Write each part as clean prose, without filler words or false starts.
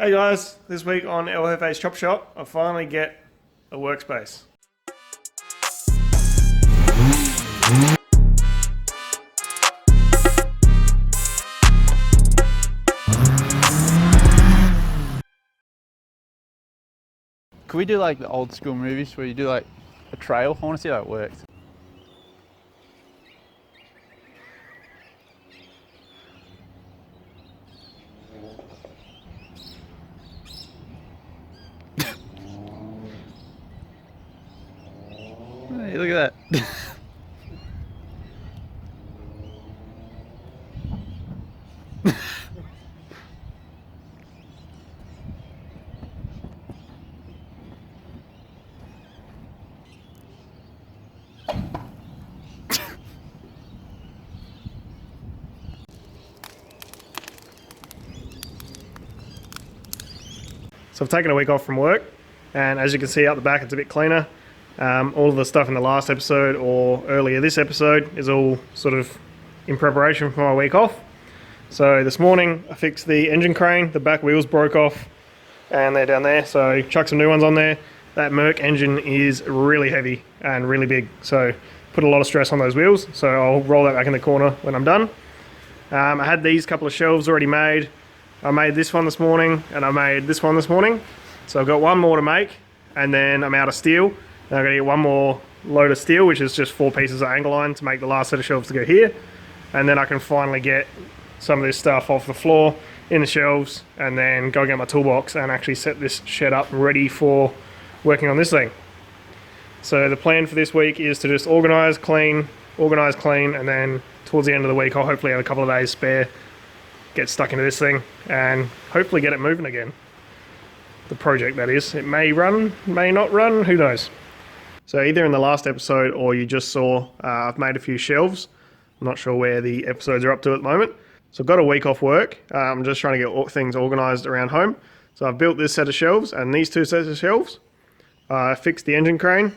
Hey guys, this week on El Jefe's Chop Shop, I finally get a workspace. Could we do like the old school movies where you do like a trail? I want to see how it works. Hey, look at that. So I've taken a week off from work, and as you can see out the back, it's a bit cleaner. All of the stuff in the last episode or earlier this episode is all sort of in preparation for my week off. So this morning I fixed the engine crane, the back wheels broke off and they're down there, so chuck some new ones on there. That Merc engine is really heavy and really big, so put a lot of stress on those wheels, so I'll roll that back in the corner when I'm done. I had these couple of shelves already made. I made this one this morning and I made this one this morning, so I've got one more to make and then I'm out of steel. And I'm going to get one more load of steel, which is just 4 pieces of angle iron to make the last set of shelves to go here, and then I can finally get some of this stuff off the floor in the shelves and then go get my toolbox and actually set this shed up ready for working on this thing. So the plan for this week is to just organise, clean, and then towards the end of the week I'll hopefully have a couple of days spare, get stuck into this thing and hopefully get it moving again. The project, that is. It may run, may not run, who knows. So either in the last episode or you just saw, I've made a few shelves. I'm not sure where the episodes are up to at the moment. So I've got a week off work. I'm just trying to get things organised around home. So I've built this set of shelves and these 2 sets of shelves. I fixed the engine crane.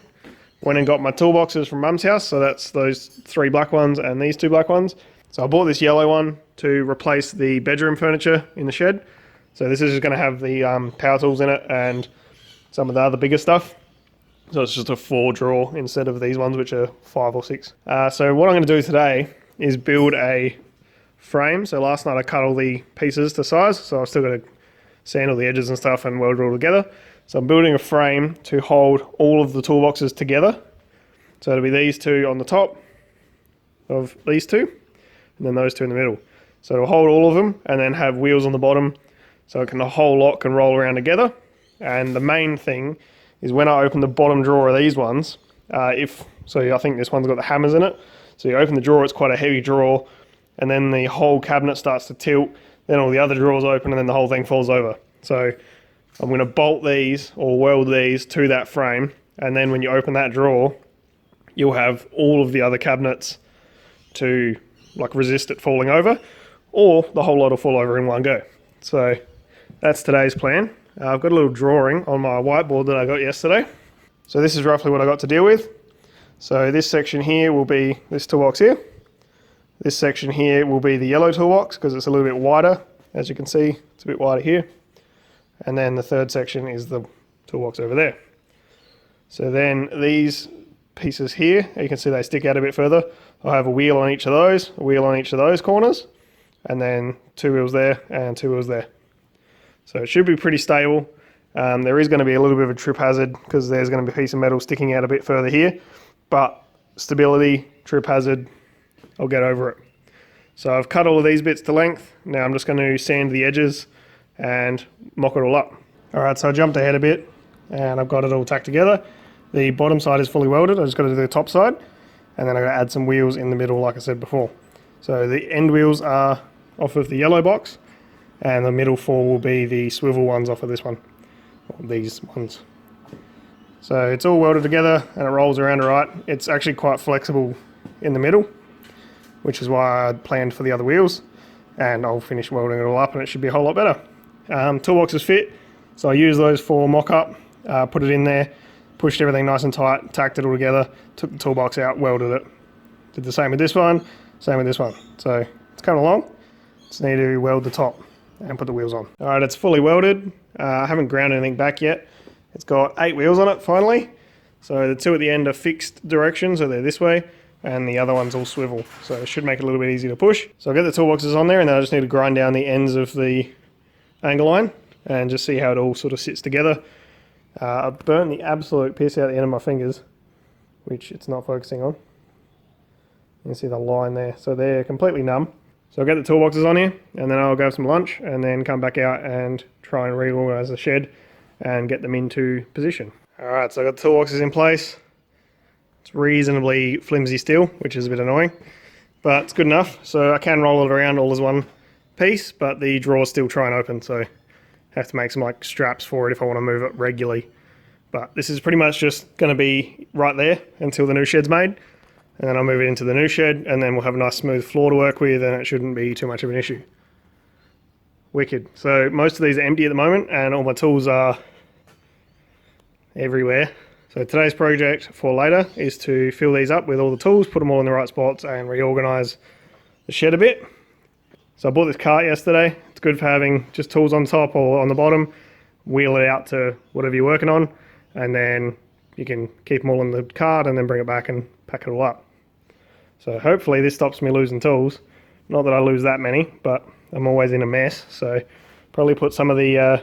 Went and got my toolboxes from Mum's house. So that's those 3 black ones and these 2 black ones. So I bought this yellow one to replace the bedroom furniture in the shed. So this is just going to have the power tools in it and some of the other bigger stuff. So it's just a 4 drawer instead of these ones, which are 5 or 6. So what I'm going to do today is build a frame. So last night I cut all the pieces to size, so I've still got to sand all the edges and stuff and weld it all together. So I'm building a frame to hold all of the toolboxes together. So it'll be these 2 on the top of these 2, and then those 2 in the middle. So it'll hold all of them and then have wheels on the bottom, so the whole lot can roll around together. And the main thing is when I open the bottom drawer of these ones, I think this one's got the hammers in it. So you open the drawer, it's quite a heavy drawer, and then the whole cabinet starts to tilt, then all the other drawers open, and then the whole thing falls over. So I'm going to bolt these or weld these to that frame, and then when you open that drawer, you'll have all of the other cabinets to resist it falling over, or the whole lot will fall over in one go. So that's today's plan. I've got a little drawing on my whiteboard that I got yesterday. So this is roughly what I got to deal with. So this section here will be this toolbox here. This section here will be the yellow toolbox because it's a little bit wider. As you can see, it's a bit wider here. And then the third section is the toolbox over there. So then these pieces here, you can see they stick out a bit further. I'll have a wheel on each of those, a wheel on each of those corners, and then 2 wheels there and 2 wheels there. So it should be pretty stable. There is going to be a little bit of a trip hazard because there's going to be a piece of metal sticking out a bit further here, but stability, trip hazard, I'll get over it. So I've cut all of these bits to length. Now I'm just going to sand the edges and mock it all up. Alright, so I jumped ahead a bit and I've got it all tacked together. The bottom side is fully welded. I just got to do the top side, and then I've got to add some wheels in the middle like I said before. So the end wheels are off of the yellow box, and the middle 4 will be the swivel ones off of this one, or these ones. So it's all welded together and it rolls around alright. It's actually quite flexible in the middle, which is why I planned for the other wheels, and I'll finish welding it all up and it should be a whole lot better. Toolboxes fit, so I used those for mock-up, put it in there, pushed everything nice and tight, tacked it all together, took the toolbox out, welded it. Did the same with this one, same with this one. So it's coming along, just need to weld the top. and put the wheels on. All right, it's fully welded. I haven't ground anything back yet. It's got 8 wheels on it finally. So the 2 at the end are fixed direction, so they're this way, and the other one's all swivel. So it should make it a little bit easier to push. So I'll get the toolboxes on there, and then I just need to grind down the ends of the angle line and just see how it all sort of sits together. I've burnt the absolute piss out the end of my fingers, which it's not focusing on. You can see the line there. So they're completely numb. So I'll get the toolboxes on here, and then I'll go have some lunch, and then come back out and try and reorganize the shed and get them into position. Alright, so I've got the toolboxes in place. It's reasonably flimsy still, which is a bit annoying, but it's good enough. So I can roll it around all as one piece, but the drawers still try and open, so I have to make some like straps for it if I want to move it regularly. But this is pretty much just going to be right there until the new shed's made, and then I'll move it into the new shed, and then we'll have a nice smooth floor to work with, and it shouldn't be too much of an issue. Wicked. So most of these are empty at the moment, and all my tools are everywhere. So today's project for later is to fill these up with all the tools, put them all in the right spots, and reorganize the shed a bit. So I bought this cart yesterday. It's good for having just tools on top or on the bottom, wheel it out to whatever you're working on, and then you can keep them all in the cart and then bring it back and pack it all up. So hopefully this stops me losing tools. Not that I lose that many, but I'm always in a mess. So probably put some of the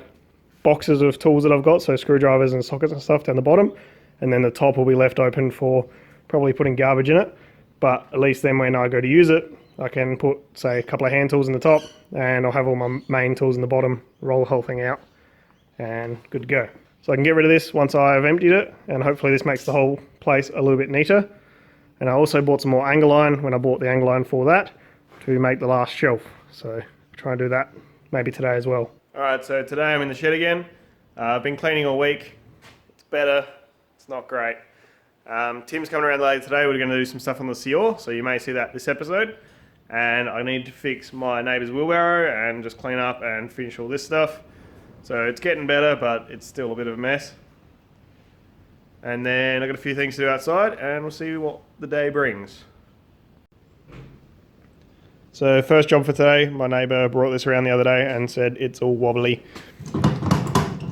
boxes of tools that I've got, so screwdrivers and sockets and stuff, down the bottom, and then the top will be left open for probably putting garbage in it. But at least then when I go to use it, I can put, say, a couple of hand tools in the top, and I'll have all my main tools in the bottom, roll the whole thing out, and good to go. So I can get rid of this once I've emptied it, and hopefully this makes the whole place a little bit neater. And I also bought some more angle line when I bought the angle line for that to make the last shelf. So I'll try and do that maybe today as well. Alright, so today I'm in the shed again. I've been cleaning all week. It's better. It's not great. Tim's coming around later today. We're going to do some stuff on the Seor, so you may see that this episode. And I need to fix my neighbour's wheelbarrow and just clean up and finish all this stuff. So it's getting better, but it's still a bit of a mess. And then I've got a few things to do outside, and we'll see what the day brings. So first job for today, my neighbour brought this around the other day and said it's all wobbly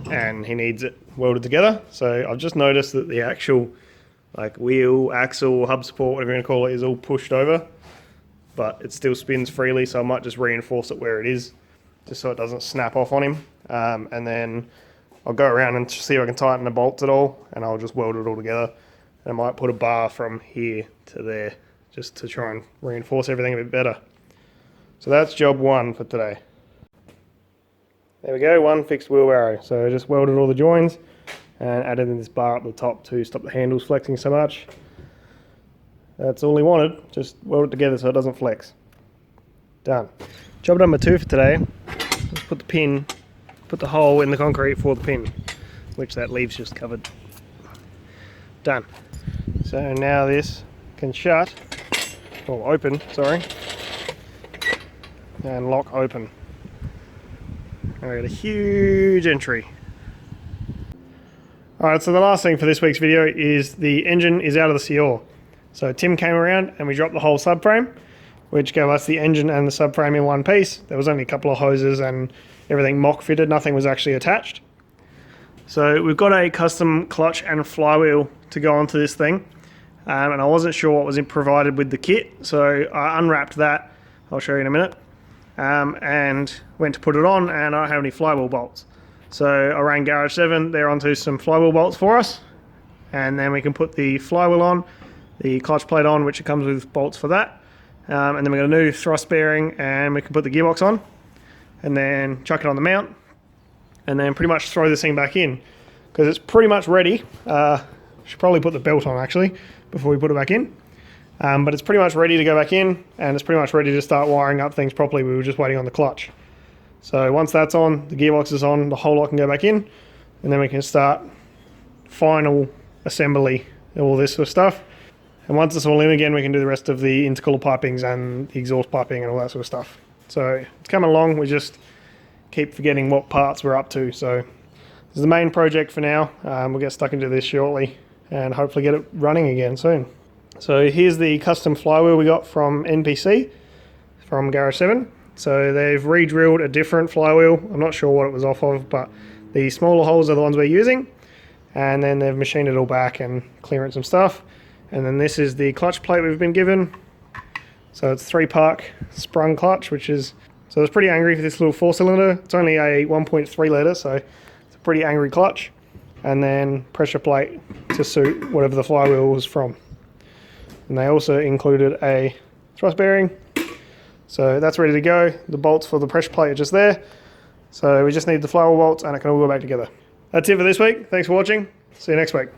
and he needs it welded together. So I've just noticed that the actual like wheel, axle, hub support, whatever you want to call it, is all pushed over, but it still spins freely, so I might just reinforce it where it is, just so it doesn't snap off on him. And then I'll go around and see if I can tighten the bolts at all, and I'll just weld it all together. And I might put a bar from here to there, just to try and reinforce everything a bit better. So that's job 1 for today. There we go, 1 fixed wheelbarrow. So I just welded all the joins and added in this bar up the top to stop the handles flexing so much. That's all he wanted, just weld it together so it doesn't flex. Done. Job number 2 for today, let's put the hole in the concrete for the pin, which that leave's just covered. Done. So now this can shut, or open, sorry, and lock open. And we've got a huge entry. Alright, so the last thing for this week's video is the engine is out of the Seor. So Tim came around and we dropped the whole subframe, which gave us the engine and the subframe in one piece. There was only a couple of hoses and everything mock fitted, nothing was actually attached. So we've got a custom clutch and flywheel to go onto this thing, and I wasn't sure what was provided with the kit, so I unwrapped that, I'll show you in a minute, and went to put it on, and I don't have any flywheel bolts. So I rang Garage 7, they're onto some flywheel bolts for us, and then we can put the flywheel on, the clutch plate on, which it comes with bolts for that, and then we've got a new thrust bearing, and we can put the gearbox on, and then chuck it on the mount, and then pretty much throw this thing back in, because it's pretty much ready. Should probably put the belt on actually before we put it back in, but it's pretty much ready to go back in, and it's pretty much ready to start wiring up things properly. We were just waiting on the clutch. So once that's on, the gearbox is on, the whole lot can go back in, and then we can start final assembly of all this sort of stuff. And once it's all in again, we can do the rest of the intercooler pipings and the exhaust piping and all that sort of stuff. So it's coming along, we just keep forgetting what parts we're up to. So this is the main project for now. We'll get stuck into this shortly and hopefully get it running again soon. So here's the custom flywheel we got from NPC, from Garage 7. So they've re-drilled a different flywheel. I'm not sure what it was off of, but the smaller holes are the ones we're using. And then they've machined it all back and clearing some stuff. And then this is the clutch plate we've been given. So it's 3-park sprung clutch, which is, so I was pretty angry for this little 4-cylinder. It's only a 1.3 litre, so it's a pretty angry clutch. And then pressure plate to suit whatever the flywheel was from. And they also included a thrust bearing. So that's ready to go. The bolts for the pressure plate are just there. So we just need the flywheel bolts and it can all go back together. That's it for this week. Thanks for watching. See you next week.